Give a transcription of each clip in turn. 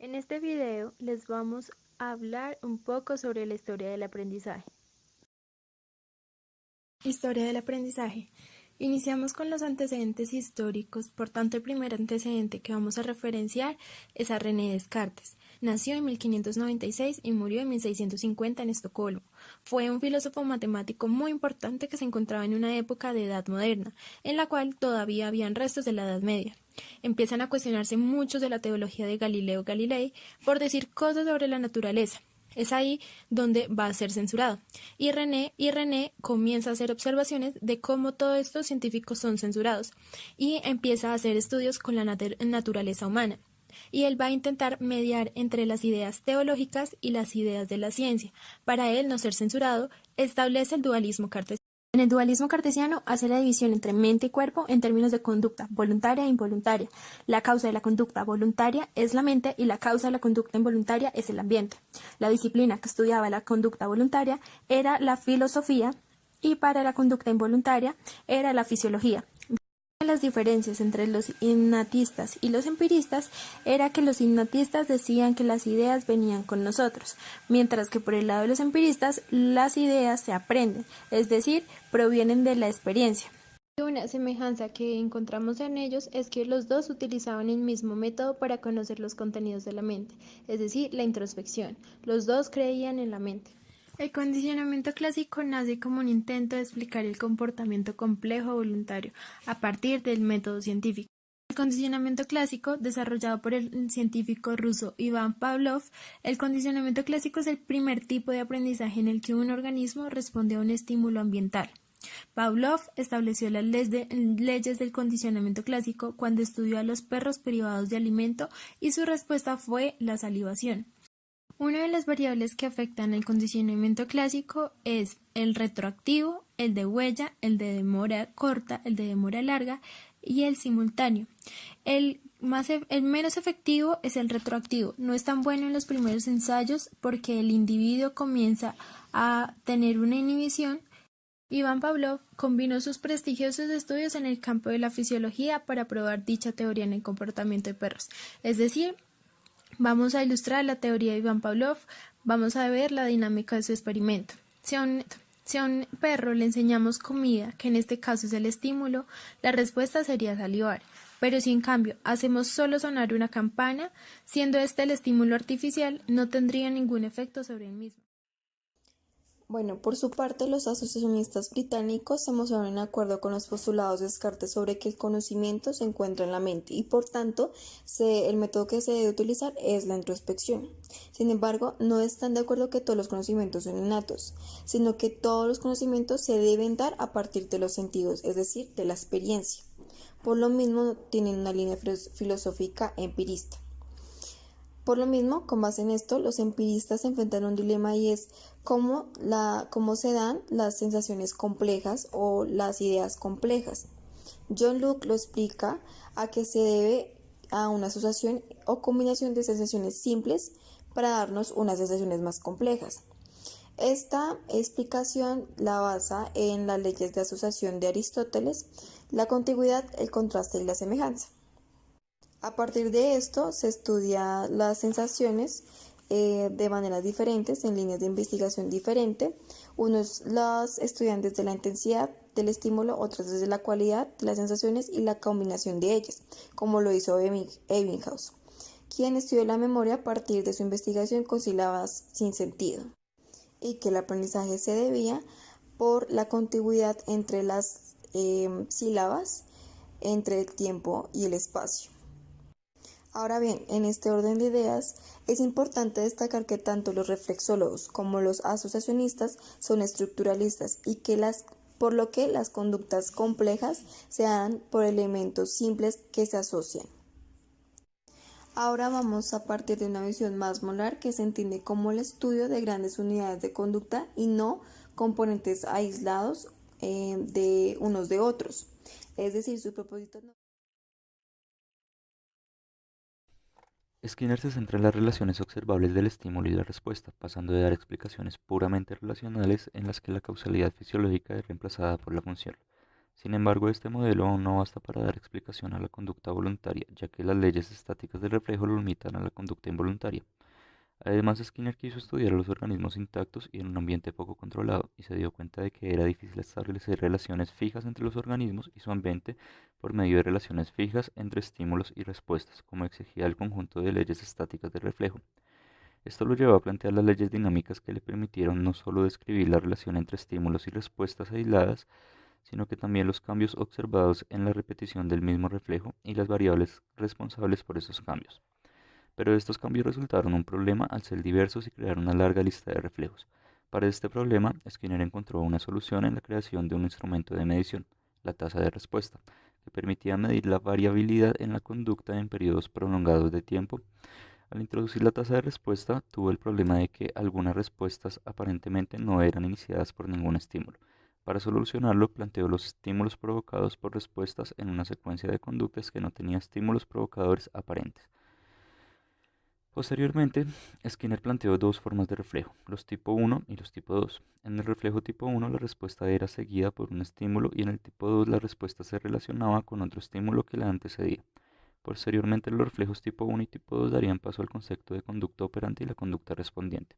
En este video les vamos a hablar un poco sobre la historia del aprendizaje. Historia del aprendizaje. Iniciamos con los antecedentes históricos, por tanto el primer antecedente que vamos a referenciar es a René Descartes. Nació en 1596 y murió en 1650 en Estocolmo. Fue un filósofo matemático muy importante que se encontraba en una época de edad moderna, en la cual todavía habían restos de la Edad Media. Empiezan a cuestionarse muchos de la teología de Galileo Galilei por decir cosas sobre la naturaleza. Es ahí donde va a ser censurado. Y René comienza a hacer observaciones de cómo todos estos científicos son censurados y empieza a hacer estudios con la naturaleza humana. Y él va a intentar mediar entre las ideas teológicas y las ideas de la ciencia. Para él no ser censurado, establece el dualismo cartesiano. En el dualismo cartesiano hace la división entre mente y cuerpo en términos de conducta voluntaria e involuntaria. La causa de la conducta voluntaria es la mente y la causa de la conducta involuntaria es el ambiente. La disciplina que estudiaba la conducta voluntaria era la filosofía y para la conducta involuntaria era la fisiología. Las diferencias entre los innatistas y los empiristas era que los innatistas decían que las ideas venían con nosotros, mientras que por el lado de los empiristas las ideas se aprenden, es decir, provienen de la experiencia. Una semejanza que encontramos en ellos es que los dos utilizaban el mismo método para conocer los contenidos de la mente, es decir, la introspección. Los dos creían en la mente. El condicionamiento clásico nace como un intento de explicar el comportamiento complejo voluntario a partir del método científico. El condicionamiento clásico, desarrollado por el científico ruso Iván Pavlov, el condicionamiento clásico es el primer tipo de aprendizaje en el que un organismo responde a un estímulo ambiental. Pavlov estableció las leyes del condicionamiento clásico cuando estudió a los perros privados de alimento y su respuesta fue la salivación. Una de las variables que afectan el condicionamiento clásico es el retroactivo, el de huella, el de demora corta, el de demora larga y el simultáneo. El menos efectivo es el retroactivo. No es tan bueno en los primeros ensayos porque el individuo comienza a tener una inhibición. Iván Pavlov combinó sus prestigiosos estudios en el campo de la fisiología para probar dicha teoría en el comportamiento de perros, es decir, vamos a ilustrar la teoría de Iván Pavlov, vamos a ver la dinámica de su experimento. Si a un perro le enseñamos comida, que en este caso es el estímulo, la respuesta sería salivar. Pero si en cambio hacemos solo sonar una campana, siendo este el estímulo artificial, no tendría ningún efecto sobre él mismo. Bueno, por su parte, los asociacionistas británicos se mostraron en acuerdo con los postulados de Descartes sobre que el conocimiento se encuentra en la mente y, por tanto, el método que se debe utilizar es la introspección. Sin embargo, no están de acuerdo que todos los conocimientos son innatos, sino que todos los conocimientos se deben dar a partir de los sentidos, es decir, de la experiencia. Por lo mismo, tienen una línea filosófica empirista. Por lo mismo, con base en esto, los empiristas se enfrentan a un dilema y es cómo se dan las sensaciones complejas o las ideas complejas. John Locke lo explica a que se debe a una asociación o combinación de sensaciones simples para darnos unas sensaciones más complejas. Esta explicación la basa en las leyes de asociación de Aristóteles, la contigüidad, el contraste y la semejanza. A partir de esto se estudia las sensaciones de maneras diferentes, en líneas de investigación diferentes. Unos los estudian desde la intensidad del estímulo, otros desde la cualidad de las sensaciones y la combinación de ellas, como lo hizo Ebbinghaus, quien estudió la memoria a partir de su investigación con sílabas sin sentido, y que el aprendizaje se debía por la contigüidad entre las sílabas, entre el tiempo y el espacio. Ahora bien, en este orden de ideas, es importante destacar que tanto los reflexólogos como los asociacionistas son estructuralistas y que por lo que las conductas complejas se dan por elementos simples que se asocian. Ahora vamos a partir de una visión más molar que se entiende como el estudio de grandes unidades de conducta y no componentes aislados de unos de otros. Es decir, su propósito no. Skinner se centra en las relaciones observables del estímulo y la respuesta, pasando de dar explicaciones puramente relacionales en las que la causalidad fisiológica es reemplazada por la función, Sin embargo, este modelo aún no basta para dar explicación a la conducta voluntaria, ya que las leyes estáticas del reflejo lo limitan a la conducta involuntaria. Además, Skinner quiso estudiar a los organismos intactos y en un ambiente poco controlado, y se dio cuenta de que era difícil establecer relaciones fijas entre los organismos y su ambiente por medio de relaciones fijas entre estímulos y respuestas, como exigía el conjunto de leyes estáticas del reflejo. Esto lo llevó a plantear las leyes dinámicas que le permitieron no solo describir la relación entre estímulos y respuestas aisladas, sino que también los cambios observados en la repetición del mismo reflejo y las variables responsables por esos cambios. Pero estos cambios resultaron un problema al ser diversos y crear una larga lista de reflejos. Para este problema, Skinner encontró una solución en la creación de un instrumento de medición, la tasa de respuesta, que permitía medir la variabilidad en la conducta en periodos prolongados de tiempo. Al introducir la tasa de respuesta, tuvo el problema de que algunas respuestas aparentemente no eran iniciadas por ningún estímulo. Para solucionarlo, planteó los estímulos provocados por respuestas en una secuencia de conductas que no tenía estímulos provocadores aparentes. Posteriormente, Skinner planteó dos formas de reflejo, los tipo 1 y los tipo 2. En el reflejo tipo 1 la respuesta era seguida por un estímulo y en el tipo 2 la respuesta se relacionaba con otro estímulo que la antecedía. Posteriormente, los reflejos tipo 1 y tipo 2 darían paso al concepto de conducta operante y la conducta respondiente.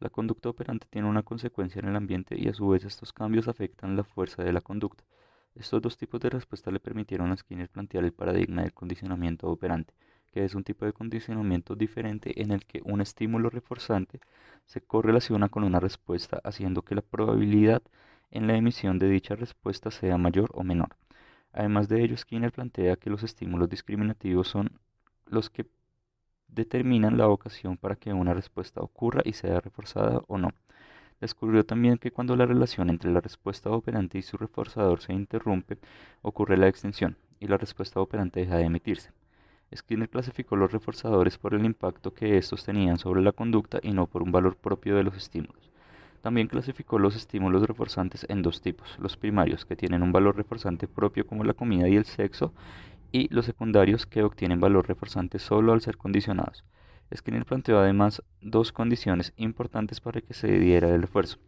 La conducta operante tiene una consecuencia en el ambiente y a su vez estos cambios afectan la fuerza de la conducta. Estos dos tipos de respuesta le permitieron a Skinner plantear el paradigma del condicionamiento operante, que es un tipo de condicionamiento diferente en el que un estímulo reforzante se correlaciona con una respuesta, haciendo que la probabilidad en la emisión de dicha respuesta sea mayor o menor. Además de ello, Skinner plantea que los estímulos discriminativos son los que determinan la ocasión para que una respuesta ocurra y sea reforzada o no. Descubrió también que cuando la relación entre la respuesta operante y su reforzador se interrumpe, ocurre la extinción y la respuesta operante deja de emitirse. Skinner clasificó los reforzadores por el impacto que estos tenían sobre la conducta y no por un valor propio de los estímulos. También clasificó los estímulos reforzantes en dos tipos, los primarios, que tienen un valor reforzante propio como la comida y el sexo, y los secundarios, que obtienen valor reforzante solo al ser condicionados. Skinner planteó además dos condiciones importantes para que se diera el refuerzo.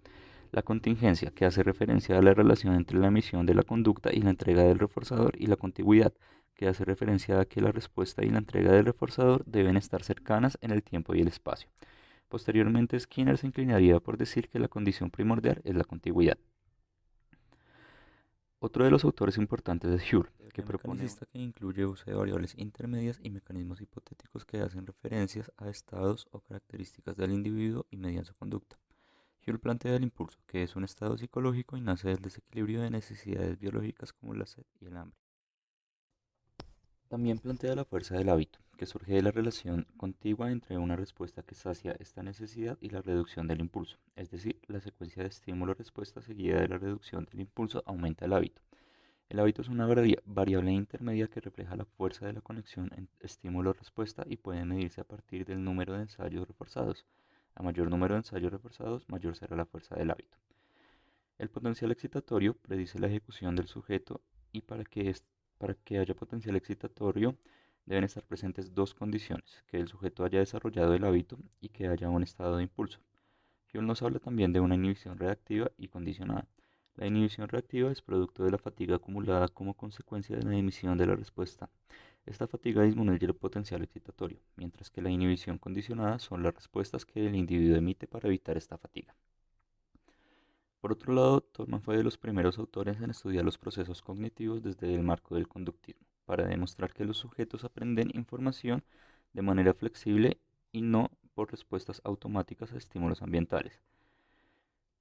La contingencia, que hace referencia a la relación entre la emisión de la conducta y la entrega del reforzador, y la contigüidad, que hace referencia a que la respuesta y la entrega del reforzador deben estar cercanas en el tiempo y el espacio. Posteriormente, Skinner se inclinaría por decir que la condición primordial es la contigüidad. Otro de los autores importantes es Hull, que propone mecanicista que incluye uso de variables intermedias y mecanismos hipotéticos que hacen referencias a estados o características del individuo y median su conducta. Hull plantea el impulso, que es un estado psicológico y nace del desequilibrio de necesidades biológicas como la sed y el hambre. También plantea la fuerza del hábito, que surge de la relación contigua entre una respuesta que sacia esta necesidad y la reducción del impulso, es decir, la secuencia de estímulo-respuesta seguida de la reducción del impulso aumenta el hábito. El hábito es una variable intermedia que refleja la fuerza de la conexión entre estímulo-respuesta y puede medirse a partir del número de ensayos reforzados. A mayor número de ensayos reforzados, mayor será la fuerza del hábito. El potencial excitatorio predice la ejecución del sujeto y para que haya potencial excitatorio deben estar presentes dos condiciones, que el sujeto haya desarrollado el hábito y que haya un estado de impulso. Hull nos habla también de una inhibición reactiva y condicionada. La inhibición reactiva es producto de la fatiga acumulada como consecuencia de la emisión de la respuesta. Esta fatiga disminuye el potencial excitatorio, mientras que la inhibición condicionada son las respuestas que el individuo emite para evitar esta fatiga. Por otro lado, Tolman fue de los primeros autores en estudiar los procesos cognitivos desde el marco del conductismo, para demostrar que los sujetos aprenden información de manera flexible y no por respuestas automáticas a estímulos ambientales.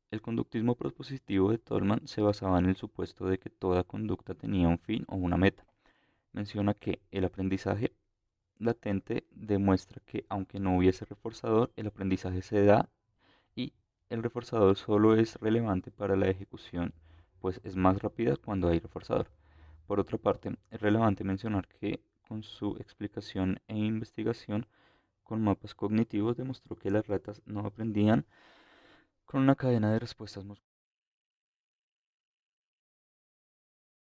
El conductismo propositivo de Tolman se basaba en el supuesto de que toda conducta tenía un fin o una meta. Menciona que el aprendizaje latente demuestra que aunque no hubiese reforzador, el aprendizaje se da y el reforzador solo es relevante para la ejecución, pues es más rápida cuando hay reforzador. Por otra parte, es relevante mencionar que con su explicación e investigación con mapas cognitivos demostró que las ratas no aprendían con una cadena de respuestas musculares.